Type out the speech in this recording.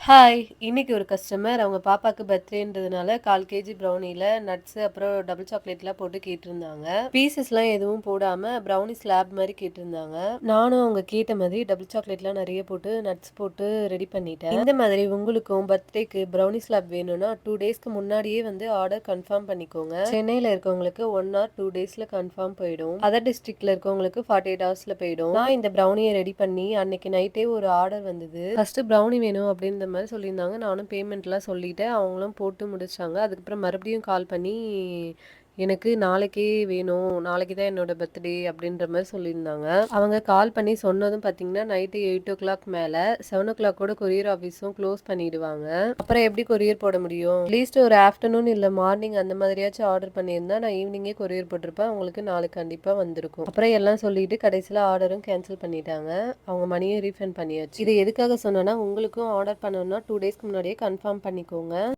Hi! இன்னைக்கு ஒரு customer அவங்க பாப்பாக்கு பர்த்டேன்றதுனால 1/4 கேஜி ப்ரௌனில நட்ஸ் அப்புறம் டபுள் சாக்லேட்லாம் போட்டு கேட்டிருந்தாங்க. பீசஸ்லாம் எதுவும் போடாம ப்ரௌனி ஸ்லாப் மாரி கேட்டிருந்தாங்க. நானும் அவங்க கேட்ட மாதிரி டபுள் சாக்லேட்லாம் நெறைய போட்டு நட்ஸ் போட்டு ரெடி பண்ணிட்டேன். இந்த மாதிரி உங்களுக்கும் பர்த்டேக்கு ப்ரௌனி ஸ்லாப் வேணும்னா 2 டேஸ்க்கு முன்னாடியே வந்து ஆர்டர் கன்ஃபார்ம் பண்ணிக்கோங்க. சென்னையில இருக்கவங்களுக்கு 1 ஆர் 2 டேஸ்ல கன்ஃபார்ம் போயிடும். அதர் டிஸ்ட்ரிக்ட்ல இருக்கவங்களுக்கு 48 ஹவர்ஸ்ல போயிடும். நான் இந்த ப்ரௌனிய ரெடி பண்ணி அன்னைக்கு நைட்டே ஒரு ஆர்டர் வந்தது. ஃபர்ஸ்ட் ப்ரௌனி வேணும் அப்படின்ற மாதிரி சொல்லியிருந்தாங்க. நானும் பேமெண்ட்லாம் சொல்லிட்டேன். அவங்களும் போட்டு முடிச்சாங்க. அதுக்கப்புறம் மறுபடியும் கால் பண்ணி எனக்கு நாளைக்கே வேணும். நாளைக்கு தான் என்னோட பர்த்டே அப்படின்ற மாரி சொல்லியிருந்தாங்க. அவங்க கால் பண்ணி சொன்னதும் பார்த்தீங்கன்னா, நைட்டு 8:00 மேல 7:00 கூட கொரியர் ஆஃபீஸும் க்ளோஸ் பண்ணிடுவாங்க. அப்புறம் எப்படி கொரியர் போட முடியும்? அட்லீஸ்ட் ஒரு ஆஃப்டர்நூன் இல்ல மார்னிங் அந்த மாதிரியாச்சும் ஆர்டர் பண்ணியிருந்தா, நான் ஈவினிங்கே கொரியர் போட்டிருப்பேன். உங்களுக்கு நாளைக்கு கண்டிப்பா வந்திருக்கும். அப்புறம் எல்லாம் சொல்லிட்டு கடைசியில ஆர்டரும் கேன்சல் பண்ணிட்டாங்க. அவங்க மணியும் ரீஃபண்ட் பண்ணியாச்சு. இத எதுக்காக சொன்னேன்னா, உங்களுக்கும் ஆர்டர் பண்ணணும்னா 2 டேஸ்க்கு முன்னாடியே கன்ஃபார்ம் பண்ணிக்கோங்க.